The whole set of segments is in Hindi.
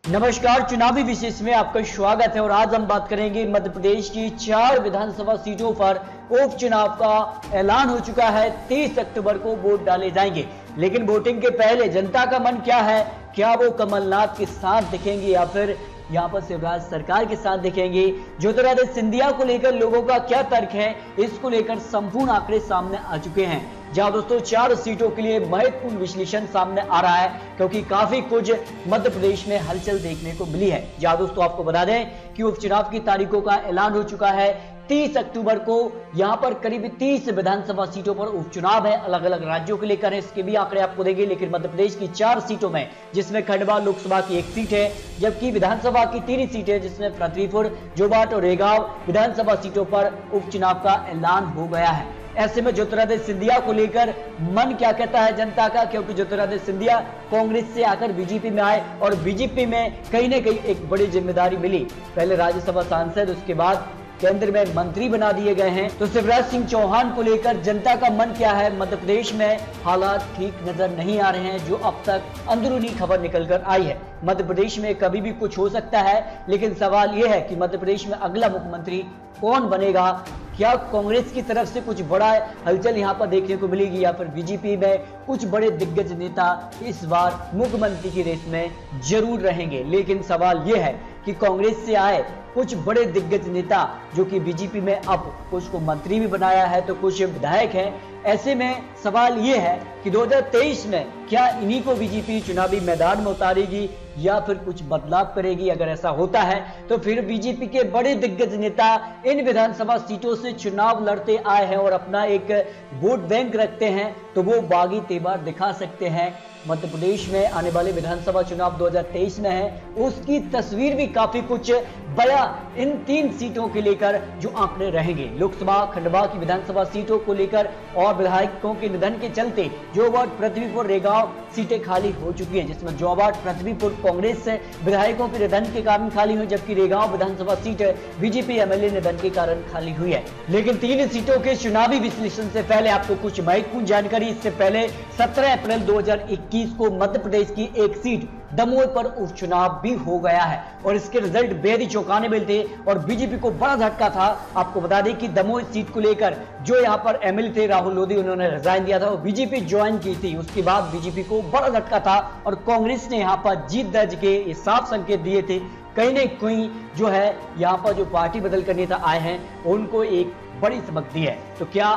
नमस्कार, चुनावी विशेष में आपका स्वागत है और आज हम बात करेंगे मध्य प्रदेश की 4 विधानसभा सीटों पर उपचुनाव का ऐलान हो चुका है। 30 अक्टूबर को वोट डाले जाएंगे, लेकिन वोटिंग के पहले जनता का मन क्या है? क्या वो कमलनाथ के साथ दिखेंगे या फिर यहाँ पर शिवराज सरकार के साथ दिखेंगे? ज्योतिरादित्य सिंधिया को लेकर लोगों का क्या तर्क है, इसको लेकर संपूर्ण आंकड़े सामने आ चुके हैं। जहां दोस्तों 4 सीटों के लिए महत्वपूर्ण विश्लेषण सामने आ रहा है, क्योंकि काफी कुछ मध्य प्रदेश में हलचल देखने को मिली है। जहां दोस्तों आपको बता दें कि उपचुनाव की तारीखों का ऐलान हो चुका है। 30 अक्टूबर को यहां पर करीब 30 विधानसभा सीटों पर उपचुनाव है, अलग अलग राज्यों के लेकर है। इसके भी आंकड़े आपको देंगे, लेकिन मध्य प्रदेश की 4 सीटों में, जिसमें खंडवा लोकसभा की 1 सीट है, जबकि विधानसभा की 3 सीटें, जिसमें पृथ्वीपुर, जोबाट और रेगांव विधानसभा सीटों पर उपचुनाव का ऐलान हो गया है। ऐसे में ज्योतिरादित्य सिंधिया को लेकर मन क्या कहता है जनता का? क्योंकि ज्योतिरादित्य सिंधिया कांग्रेस से आकर बीजेपी में आए और बीजेपी में कहीं ना कहीं एक बड़ी जिम्मेदारी मिली। पहले राज्यसभा सांसद, उसके बाद केंद्र में मंत्री बना दिए गए हैं। तो शिवराज सिंह चौहान को लेकर जनता का मन क्या है? मध्य प्रदेश में हालात ठीक नजर नहीं आ रहे हैं, जो अब तक अंदरूनी खबर निकलकर आई है। मध्य प्रदेश में कभी भी कुछ हो सकता है, लेकिन सवाल यह है कि मध्य प्रदेश में अगला मुख्यमंत्री कौन बनेगा? क्या कांग्रेस की तरफ से कुछ बड़ा हलचल यहां पर देखने को मिलेगी या फिर बीजेपी में कुछ बड़े दिग्गज नेता इस बार मुख्यमंत्री की रेस में जरूर रहेंगे? लेकिन सवाल यह है कि कांग्रेस से आए कुछ बड़े दिग्गज नेता जो कि बीजेपी में अब कुछ को मंत्री भी बनाया है तो कुछ विधायक हैं। ऐसे में सवाल यह है कि 2023 में क्या इन्हीं को बीजेपी चुनावी मैदान में उतारेगी या फिर कुछ बदलाव करेगी? अगर ऐसा होता है तो फिर बीजेपी के बड़े दिग्गज नेता इन विधानसभा सीटों से चुनाव लड़ते आए हैं और अपना एक वोट बैंक रखते हैं, तो वो बागी तेवर दिखा सकते हैं। मध्य प्रदेश में आने वाले विधानसभा चुनाव 2023 में है, उसकी तस्वीर भी काफी कुछ बड़ा इन 3 सीटों के लेकर जो आंकड़े रहेंगे। लोकसभा खंडवा की विधानसभा सीटों को लेकर और विधायकों के निधन के चलते जोबाट, पृथ्वीपुर, रेगांव सीटें खाली हो चुकी हैं, जिसमें जोबाट, पृथ्वीपुर कांग्रेस से विधायकों के निधन के कारण खाली हुई, जबकि रेगांव विधानसभा सीट बीजेपी एमएलए निधन के कारण खाली हुई है। लेकिन 3 सीटों के चुनावी विश्लेषण से पहले आपको कुछ महत्वपूर्ण जानकारी। इससे पहले 17 अप्रैल 2021 को मध्य प्रदेश की 1 सीट दमोह पर उपचुनाव भी हो गया है और इसके रिजल्ट बेहद ही चौंकाने वाले थे और बीजेपी को बड़ा झटका था। आपको बता दें कि दमोह सीट को लेकर जो यहां पर एमएलए थे राहुल लोधी, उन्होंने रिजाइन दिया था और बीजेपी ज्वाइन की थी। उसके बाद बीजेपी को बड़ा झटका था और कांग्रेस ने यहां पर जीत दर्ज के साफ संकेत दिए थे। कहीं ना कहीं जो है यहाँ पर जो पार्टी बदल कर नेता आए हैं उनको एक बड़ी सबक दी है। तो क्या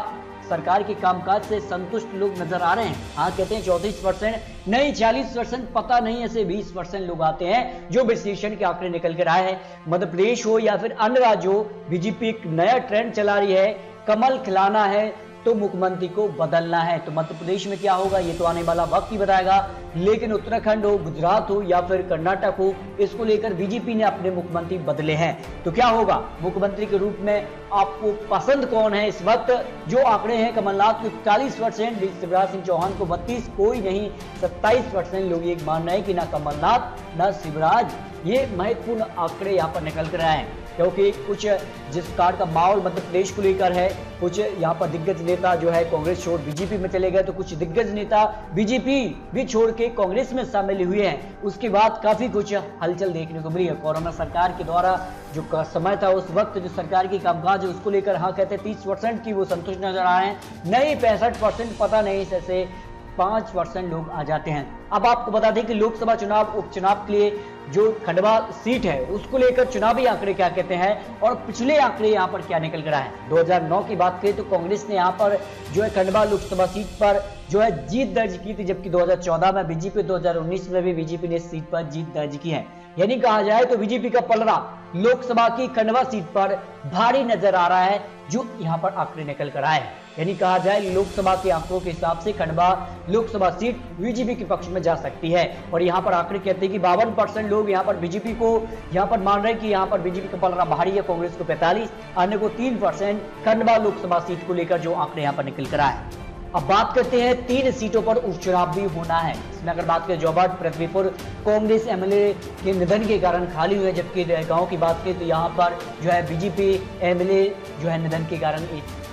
सरकार के कामकाज से संतुष्ट लोग नजर आ रहे हैं? हाँ, कहते हैं 34%, नहीं 40%, पता नहीं, ऐसे 20% लोग आते हैं जो विश्लेषण के आंकड़े निकल कर आए हैं। मध्य प्रदेश हो या फिर अन्य राज्य हो, बीजेपी एक नया ट्रेंड चला रही है, कमल खिलाना है तो मुख्यमंत्री को बदलना है। तो मध्य प्रदेश में क्या होगा ये तो आने वाला वक्त ही बताएगा, लेकिन उत्तराखंड हो, गुजरात हो या फिर कर्नाटक हो, इसको लेकर बीजेपी ने अपने मुख्यमंत्री बदले हैं। तो क्या होगा मुख्यमंत्री के रूप में? आपको पसंद कौन है इस वक्त? जो आंकड़े हैं, कमलनाथ को 40%, शिवराज सिंह चौहान को 32%, कोई नहीं 27% लोग ये मान रहे हैं कि ना कमलनाथ ना शिवराज। ये महत्वपूर्ण आंकड़े यहाँ पर निकल कर आए हैं, क्योंकि कुछ जिस प्रकार का माहौल मध्य प्रदेश को लेकर है, कुछ यहाँ पर दिग्गज नेता जो है कांग्रेस छोड़ बीजेपी में चले गए, तो कुछ दिग्गज नेता बीजेपी भी छोड़ के कांग्रेस में शामिल हुए हैं। उसके बाद काफी कुछ हलचल देखने को मिली है। कोरोना सरकार के द्वारा जो समय था, उस वक्त जो सरकार की कामकाज है उसको लेकर हाँ कहते हैं 30% की वो संतुष्ट नजर आ रहे हैं, नहीं 65%, पता नहीं, ऐसे 5% लोग आ जाते हैं। अब आपको बता दें कि लोकसभा चुनाव, उपचुनाव के लिए जो खंडवा सीट है उसको लेकर चुनावी आंकड़े क्या कहते हैं और पिछले आंकड़े यहाँ पर क्या निकल कर आए हैं। 2009 की बात करें तो कांग्रेस ने यहाँ पर जो है खंडवा लोकसभा सीट पर जो है जीत दर्ज की थी, जबकि 2014 में बीजेपी, 2019 में भी बीजेपी ने इस सीट पर जीत दर्ज की है। यानी कहा जाए तो बीजेपी का पलड़ा लोकसभा की खंडवा सीट पर भारी नजर आ रहा है, जो यहाँ पर आंकड़े निकल कर आए हैं। यानी कहा जाए लोकसभा के आंकड़ों के हिसाब से खंडवा लोकसभा सीट बीजेपी के पक्ष में जा सकती है और यहाँ पर आंकड़े कहते हैं कि 52% लोग यहाँ पर बीजेपी को यहाँ पर मान रहे हैं कि यहाँ पर बीजेपी का पलड़ा भारी है, कांग्रेस को 45, अन्य को 3% खंडवा लोकसभा सीट को लेकर जो आंकड़े यहाँ पर निकल कर आए। अब बात करते हैं 3 सीटों पर उपचुनाव भी होना है। इसमें अगर बात करें जोबाट, पृथ्वीपुर कांग्रेस एमएलए के निधन के कारण खाली हुए, जबकि गांव की बात करें तो यहाँ पर जो है बीजेपी एमएलए जो है निधन के कारण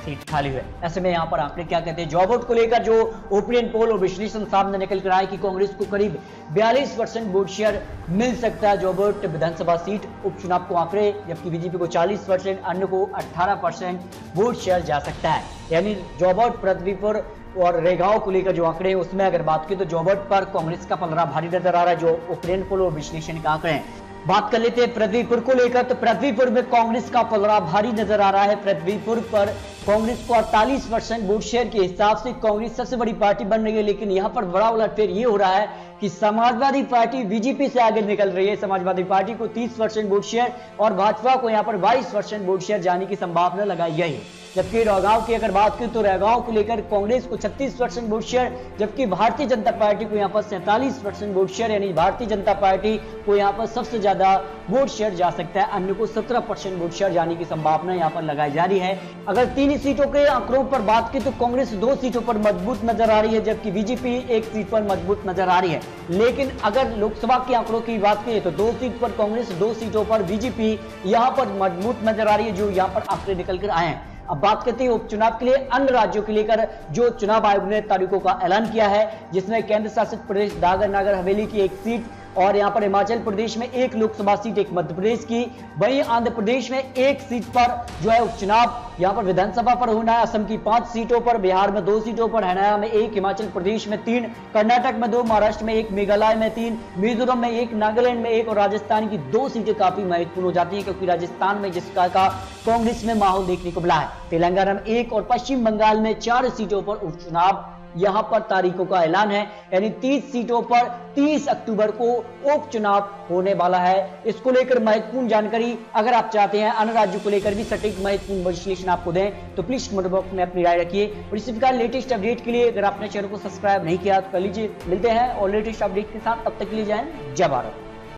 सीट खाली है। ऐसे में यहाँ पर आंकड़े क्या कहते हैं? जॉब आउट को लेकर जो ओपिनियन पोल और विश्लेषण सामने निकल कर आए कि कांग्रेस को करीब 42% वोट शेयर मिल सकता है जॉब आउट विधानसभा सीट उपचुनाव को आंकड़े, जबकि बीजेपी को 40%, अन्य को 18% वोट शेयर जा सकता है। यानी जॉब आउट पृथ्वीपुर और रेगांव को लेकर जो आंकड़े हैं उसमें अगर बात की तो जॉब आउट पर कांग्रेस का पलड़ा भारी नजर आ रहा है, जो ओपिनियन पोल और विश्लेषण के आंकड़े हैं। बात कर लेते हैं पृथ्वीपुर को लेकर, तो पृथ्वीपुर में कांग्रेस का पलड़ा भारी नजर आ रहा है। पृथ्वीपुर पर कांग्रेस को 48% वोट शेयर के हिसाब से कांग्रेस सबसे बड़ी पार्टी बन रही है, लेकिन यहां पर बड़ा उलटफेर ये हो रहा है कि समाजवादी पार्टी बीजेपी से आगे निकल रही है। समाजवादी पार्टी को 30% वोट शेयर और भाजपा को यहां पर 22% वोट शेयर जाने की संभावना लगाई गई है। जबकि रेगांव की अगर बात की तो रेगांव को लेकर कांग्रेस को 36% वोट शेयर, जबकि भारतीय जनता पार्टी को यहां पर 47% वोट शेयर, यानी भारतीय जनता पार्टी को यहां पर सबसे ज्यादा वोट शेयर जा सकता है। अन्य को 17% वोट शेयर जाने की संभावना यहां पर लगाई जा रही है। अगर तीन सीटों के आंकड़ों पर बात की तो कांग्रेस 2 सीटों पर मजबूत नजर आ रही है, जबकि बीजेपी 1 सीट पर मजबूत नजर आ रही है। लेकिन अगर लोकसभा के आंकड़ों की बात करें तो 2 सीट पर कांग्रेस, 2 सीटों पर बीजेपी यहां पर मजबूत नजर आ रही है, जो यहां पर आंकड़े निकल कर आए हैं। अब बात करते हैं उपचुनाव के लिए अन्य राज्यों के लेकर जो चुनाव आयोग ने तारीखों का ऐलान किया है, जिसमें केंद्र शासित प्रदेश दादर नगर हवेली की 1 सीट और यहां पर हिमाचल प्रदेश में 1 लोकसभा सीट, 1 मध्य प्रदेश की, वहीं आंध्र प्रदेश में 1 सीट पर जो है उपचुनाव यहां पर विधानसभा पर होना है। असम की 5 सीटों पर, बिहार में 2 सीटों पर, हरियाणा में 1, हिमाचल प्रदेश में 3, कर्नाटक में 2, महाराष्ट्र में 1, मेघालय में 3, मिजोरम में 1, नागालैंड में 1 और राजस्थान की 2 सीटें काफी महत्वपूर्ण हो जाती है, क्योंकि राजस्थान में जिसका का कांग्रेस में माहौल देखने को मिला है। तेलंगाना में 1 और पश्चिम बंगाल में 4 सीटों पर उपचुनाव यहां पर तारीखों का ऐलान है, यानी 30 सीटों पर 30 अक्टूबर को उपचुनाव होने वाला है। इसको लेकर महत्वपूर्ण जानकारी अगर आप चाहते हैं अन्य राज्यों को लेकर भी सटीक महत्वपूर्ण विश्लेषण आपको दें तो प्लीज कमेंट बॉक्स में अपनी राय रखिए। और इसी प्रकार लेटेस्ट अपडेट के लिए अगर आपने चैनल को सब्सक्राइब नहीं किया तो कर लीजिए। मिलते हैं और लेटेस्ट अपडेट के साथ, तब तक के लिए जय हिंद, जय भारत।